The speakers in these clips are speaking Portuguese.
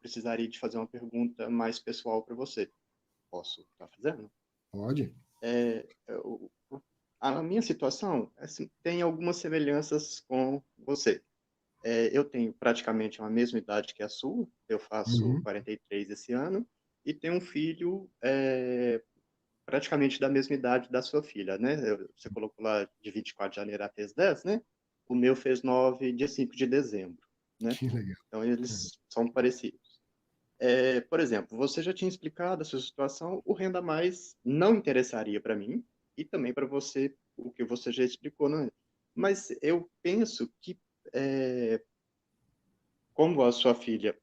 precisaria de fazer uma pergunta mais pessoal para você. Posso estar fazendo? Pode. A minha situação assim, tem algumas semelhanças com você. Eu tenho praticamente a mesma idade que a sua, eu faço 43 esse ano, e tenho um filho praticamente da mesma idade da sua filha, né? Você colocou lá de 24 de janeiro ela fez 10, né? O meu fez 9, dia 5 de dezembro, né? Que legal. Então, eles são parecidos. Por exemplo, você já tinha explicado a sua situação, o Renda Mais não interessaria para mim e também para você, o que você já explicou, né? Mas eu penso que, como a sua filha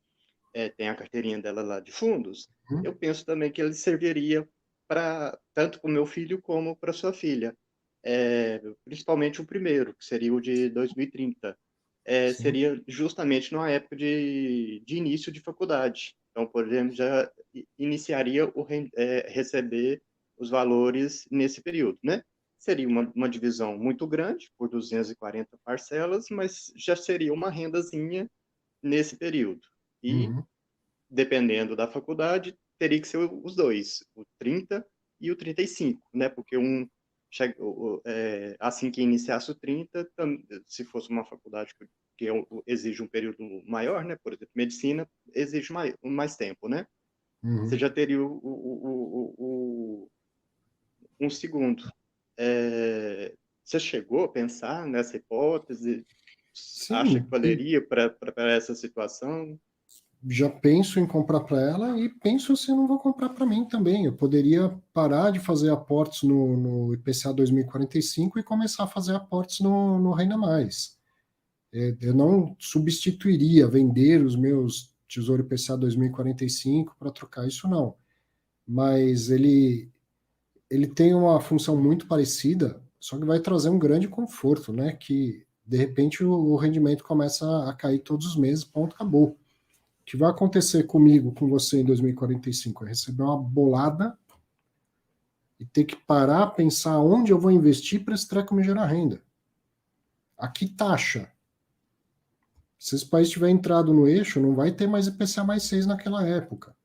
tem a carteirinha dela lá de fundos, eu penso também que ele serviria para tanto para o meu filho como para sua filha. Principalmente o primeiro, que seria o de 2030. Sim. Seria justamente numa época de início de faculdade. Então, por exemplo, já iniciaria receber os valores nesse período, né? Seria uma divisão muito grande, por 240 parcelas, mas já seria uma rendazinha nesse período. E, dependendo da faculdade, teria que ser os dois, o 30 e o 35, né? Porque assim que iniciasse o 30, se fosse uma faculdade que exige um período maior, né? Por exemplo, medicina exige mais tempo, né? Você já teria um segundo. Você chegou a pensar nessa hipótese? Acha que Sim, valeria para essa situação? já penso em comprar para ela e penso se eu não vou comprar para mim também. Eu poderia parar de fazer aportes no IPCA 2045 e começar a fazer aportes no Renda Mais. Eu não substituiria vender os meus Tesouro IPCA 2045 para trocar isso, não. Mas ele tem uma função muito parecida, só que vai trazer um grande conforto, né? Que de repente o rendimento começa a cair todos os meses, ponto, acabou. O que vai acontecer comigo, com você em 2045? É receber uma bolada e ter que parar, pensar onde eu vou investir para esse treco me gerar renda. A que taxa? Se esse país tiver entrado no eixo, não vai ter mais IPCA mais 6 naquela época,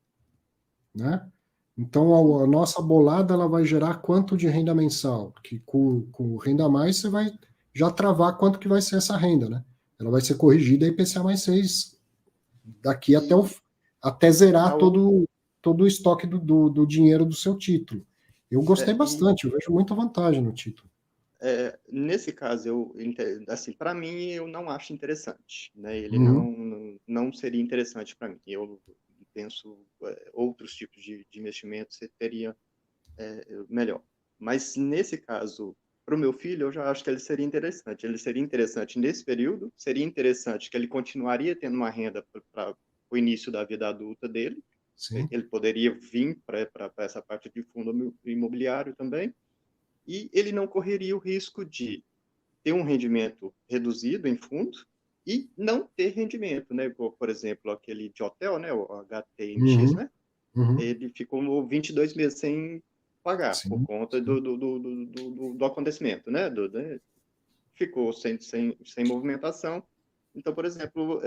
né? Então, a nossa bolada ela vai gerar quanto de renda mensal? Que com renda mais você vai já travar quanto que vai ser essa renda, né? Ela vai ser corrigida IPCA mais 6 daqui E até zerar a outra, todo o estoque do dinheiro do seu título. Eu gostei e bastante, eu vejo muita vantagem no título. nesse caso, assim, para mim, eu não acho interessante, né? Ele Uhum. não seria interessante para mim. Eu penso outros tipos de investimentos seria melhor. Mas nesse caso, para o meu filho, eu já acho que ele seria interessante. Ele seria interessante nesse período, seria interessante que ele continuaria tendo uma renda para o início da vida adulta dele. Sim. Ele poderia vir para essa parte de fundo imobiliário também. E ele não correria o risco de ter um rendimento reduzido em fundo e não ter rendimento, né? Por exemplo, aquele de hotel, né? O HTMX, Uhum. né? Uhum. Ele ficou 22 meses sem pagar por Sim. conta Sim. do acontecimento, né? Ficou sem movimentação. Então, por exemplo,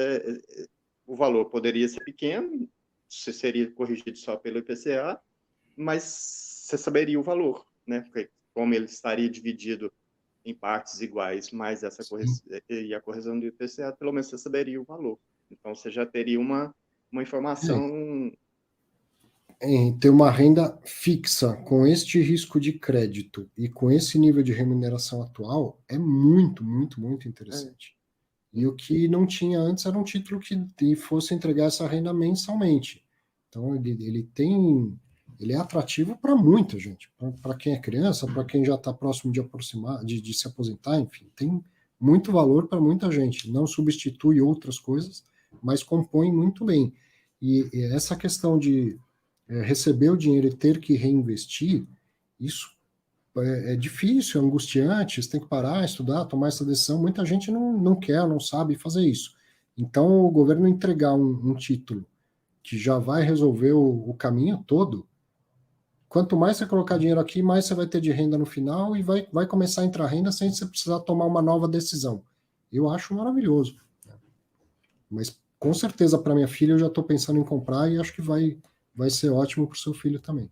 o valor poderia ser pequeno, seria corrigido só pelo IPCA, mas você saberia o valor, né? Porque como ele estaria dividido em partes iguais, mais Sim. e a correção do IPCA, pelo menos você saberia o valor. Então, você já teria uma informação. Ter uma renda fixa com este risco de crédito e com esse nível de remuneração atual é muito, muito, muito É, interessante. E o que não tinha antes era um título que fosse entregar essa renda mensalmente. Então, ele é atrativo para muita gente, para quem é criança, para quem já está próximo de aproximar, de se aposentar, enfim, tem muito valor para muita gente. Não substitui outras coisas, mas compõe muito bem. E essa questão de receber o dinheiro e ter que reinvestir, isso é difícil, é angustiante, você tem que parar, estudar, tomar essa decisão. Muita gente não quer, não sabe fazer isso. Então, o governo entregar um título que já vai resolver o caminho todo, quanto mais você colocar dinheiro aqui, mais você vai ter de renda no final e vai começar a entrar renda sem você precisar tomar uma nova decisão. Eu acho maravilhoso. Mas com certeza para minha filha eu já estou pensando em comprar e acho que vai ser ótimo para o seu filho também.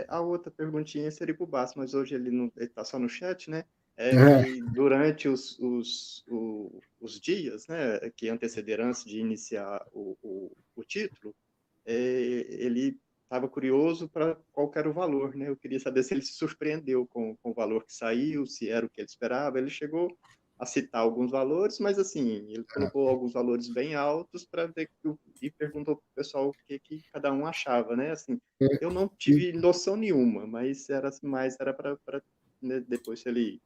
A outra perguntinha seria para o Basso, mas hoje ele está só no chat, né? É É, que durante os dias, né, que antecederam antes de iniciar o título, ele estava curioso para qual era o valor, né? Eu queria saber se ele se surpreendeu com o valor que saiu, se era o que ele esperava. Ele chegou a citar alguns valores, mas assim, ele colocou alguns valores bem altos para ver e perguntou para o pessoal o que cada um achava, né? Assim, é, eu não e tive noção nenhuma, mas era para né, depois se ele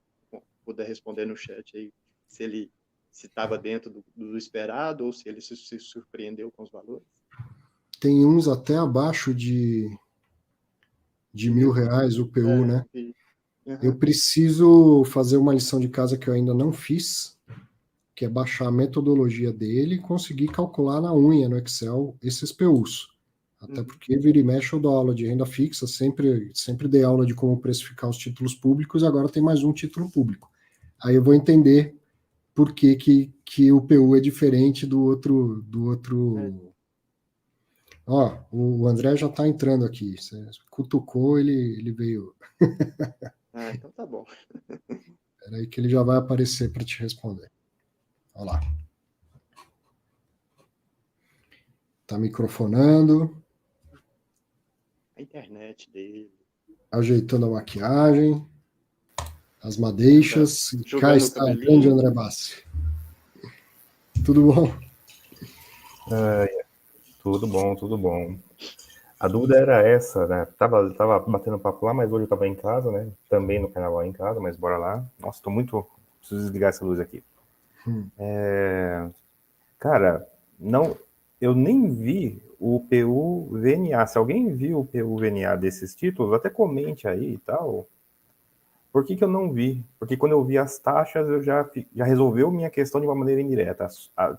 puder responder no chat aí, se ele se estava dentro do esperado ou se ele se surpreendeu com os valores. tem uns até abaixo de De R$ 1.000 o PU, né? vi. Eu Uhum, preciso fazer uma lição de casa que eu ainda não fiz, que é baixar a metodologia dele e conseguir calcular na unha no Excel esses PUs. Até uhum. porque vira e mexe eu dou aula de renda fixa, sempre dei aula de como precificar os títulos públicos, agora tem mais um título público. Aí eu vou entender por que o PU é diferente do outro. É, Ó, o André já está entrando aqui. Você cutucou, ele veio. então tá bom. Espera aí que ele já vai aparecer para te responder. Olha lá. Tá microfonando, A internet dele, ajeitando a maquiagem, as joga, madeixas. E cá jogando o está o grande cabelinho. André Bassi. Tudo bom? Tudo bom, tudo bom. A dúvida era essa, né? Tava batendo papo lá, mas hoje eu tava em casa, né? Também no carnaval em casa, mas bora lá. Nossa, tô muito. Preciso desligar essa luz aqui. Hum. Cara, não. Eu nem vi o PU VNA. Se alguém viu o PU VNA desses títulos, até comente aí e tal. Por que eu não vi? Porque quando eu vi as taxas, eu já resolveu minha questão de uma maneira indireta.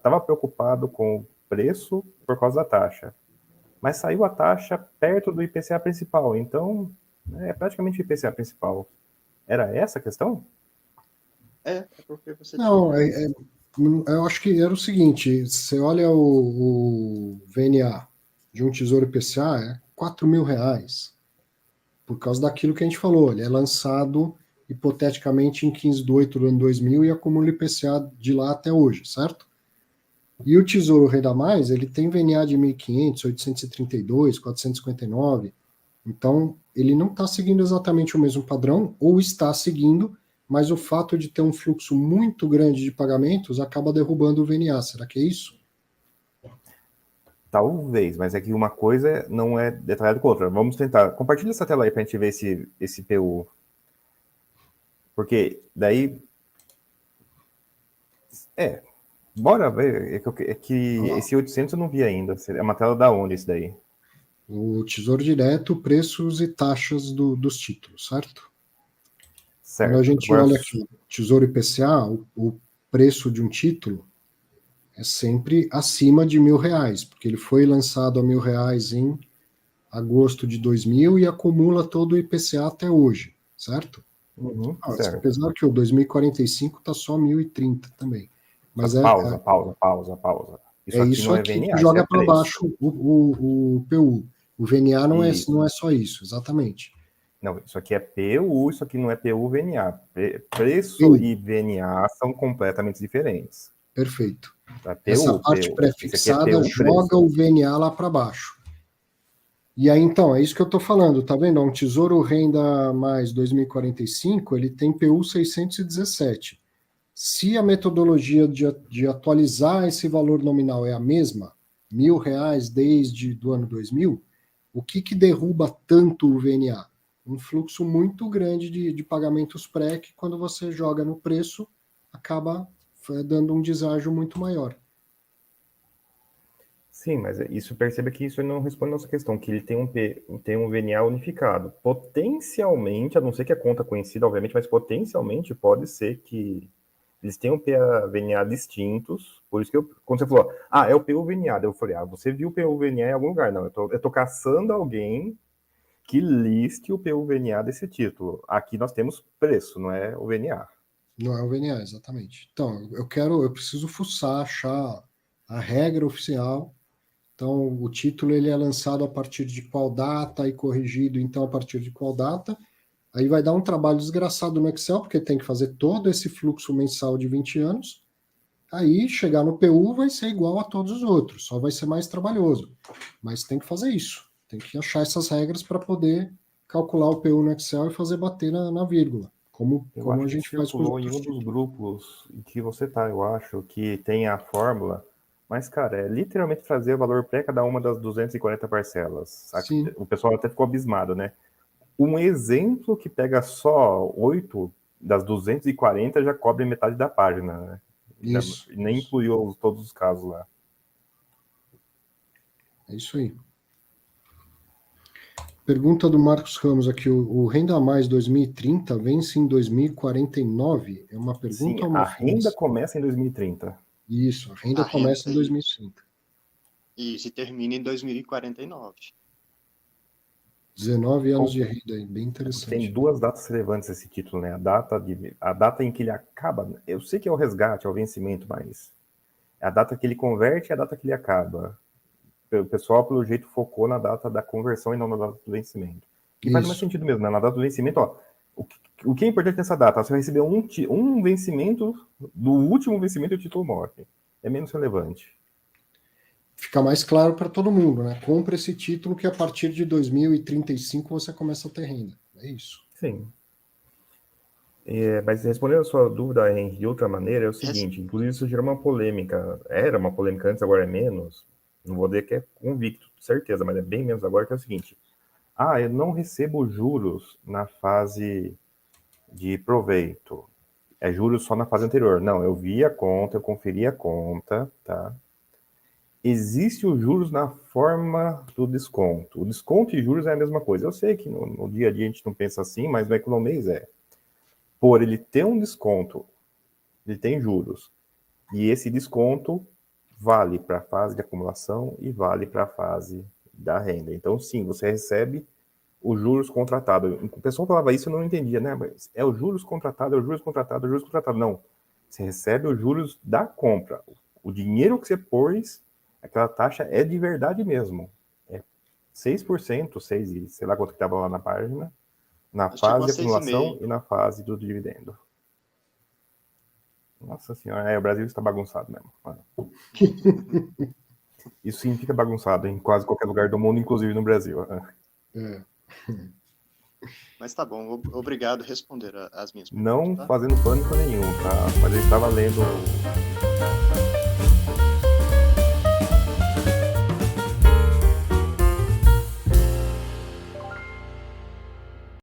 Tava preocupado com o preço por causa da taxa. Mas saiu a taxa perto do IPCA principal, então é praticamente o IPCA principal. Era essa a questão? É porque você Não, tinha. eu acho que era o seguinte: você olha o VNA de um Tesouro IPCA, é R$ 4.000, por causa daquilo que a gente falou. Ele é lançado hipoteticamente em 15 de 8 do ano 2000 e acumula IPCA de lá até hoje, certo? E o Tesouro Renda Mais, ele tem VNA de 1.500, 832, 459. Então, ele não está seguindo exatamente o mesmo padrão, ou está seguindo, mas o fato de ter um fluxo muito grande de pagamentos acaba derrubando o VNA. Será que é isso? Talvez, mas é que uma coisa não é detalhada com a outra. Vamos tentar. Compartilha essa tela aí para a gente ver esse PU. Porque daí. Bora ver. É que Olha lá. esse 800 eu não vi ainda. É uma tela da onde isso daí? O Tesouro Direto, preços e taxas dos títulos, certo? Quando a Certo. gente Agora, olha aqui, Tesouro IPCA, o preço de um título é sempre acima de R$ 1.000, porque ele foi lançado a R$ 1.000 em agosto de 2000 e acumula todo o IPCA até hoje, certo? certo. Apesar que o 2045 está só 1.030 também. Só Mas que pausa. Isso é aqui isso não é aqui que VNA, isso é joga para preço. baixo o PU. O VNA E não é só isso, exatamente. não, isso aqui é PU, isso aqui não é PU VNA. Preço PU, e VNA são completamente diferentes. perfeito. Tá? Essa PU, parte PU. Esse aqui é pré-fixada PU joga preço. o VNA lá para baixo. E aí, então, é isso que eu estou falando, tá vendo? Um Tesouro Renda Mais 2045, ele tem PU 617. Se a metodologia de atualizar esse valor nominal é a mesma, R$ 1.000 desde do ano 2000, o que derruba tanto o VNA? Um fluxo muito grande de pagamentos pré, que quando você joga no preço, acaba dando um deságio muito maior. Sim, mas isso perceba que isso não responde a nossa questão, que ele tem um VNA unificado. Potencialmente, a não ser que a conta coincida, obviamente, mas potencialmente pode ser que eles tenham VNA distintos. Por isso que quando você falou, é o PU VNA, eu falei, você viu o PU VNA em algum lugar? Não, eu tô caçando alguém que liste o PU VNA desse título. Aqui nós temos preço, não é o VNA. Não é o VNA, exatamente. Então, eu preciso fuçar, achar a regra oficial. Então, o título ele é lançado a partir de qual data e corrigido, então, a partir de qual data. Aí vai dar um trabalho desgraçado no Excel, porque tem que fazer todo esse fluxo mensal de 20 anos. Aí, chegar no PU vai ser igual a todos os outros, só vai ser mais trabalhoso. Mas tem que fazer isso. Tem que achar essas regras para poder calcular o PU no Excel e fazer bater na vírgula. Como a gente faz com os circulou em um dos grupos em que você tá, eu acho, que tem a fórmula, mas, cara, é literalmente trazer o valor pré cada uma das 240 parcelas. Sim. O pessoal até ficou abismado, né? Um exemplo que pega só 8 das 240 já cobre metade da página, né? Isso. Nem incluiu todos os casos lá. É isso aí. Pergunta do Marcos Ramos aqui, o Renda Mais 2030 vence em 2049? É uma pergunta Sim, ou uma a renda frase? começa em 2030. Isso, a renda A começa em renda, 2030. Isso, e termina em 2049. 19 anos de renda aí, bem interessante. Tem duas datas relevantes esse título, né? A data em que ele acaba, eu sei que é o resgate, é o vencimento, mas é a data que ele converte e a data que ele acaba. O pessoal, pelo jeito, focou na data da conversão e não na data do vencimento. Que faz mais sentido mesmo, né? Na data do vencimento, ó, o que é importante nessa data? Você vai receber um vencimento, do último vencimento o título morre. É menos relevante. Fica mais claro para todo mundo, né? Compre esse título que a partir de 2035 você começa a ter renda. É isso. Sim. Mas respondendo a sua dúvida, Henry, de outra maneira, é o seguinte, inclusive isso gera uma polêmica. Era uma polêmica antes, agora é menos. Não vou dizer que é convicto, certeza, mas é bem menos agora, que é o seguinte. Eu não recebo juros na fase de proveito. É juros só na fase anterior. Não, eu vi a conta, eu conferi a conta, tá? Existe os juros na forma do desconto. O desconto e juros é a mesma coisa. Eu sei que no dia a dia a gente não pensa assim, mas no economês é. Por ele ter um desconto, ele tem juros. E esse desconto vale para a fase de acumulação e vale para a fase da renda. Então, sim, você recebe os juros contratados. O pessoal falava isso, eu não entendia, né? Mas é os juros contratados, é os juros contratados, é os juros contratados. Não. Você recebe os juros da compra. O dinheiro que você pôs, aquela taxa é de verdade mesmo. É 6%, 6, sei lá quanto que estava lá na página, na fase de acumulação e na fase do dividendo. Nossa senhora, o Brasil está bagunçado mesmo. Isso sim fica bagunçado em quase qualquer lugar do mundo, inclusive no Brasil. Mas tá bom, obrigado por responder as minhas perguntas. Não tá? fazendo pânico nenhum, tá? Mas eu estava lendo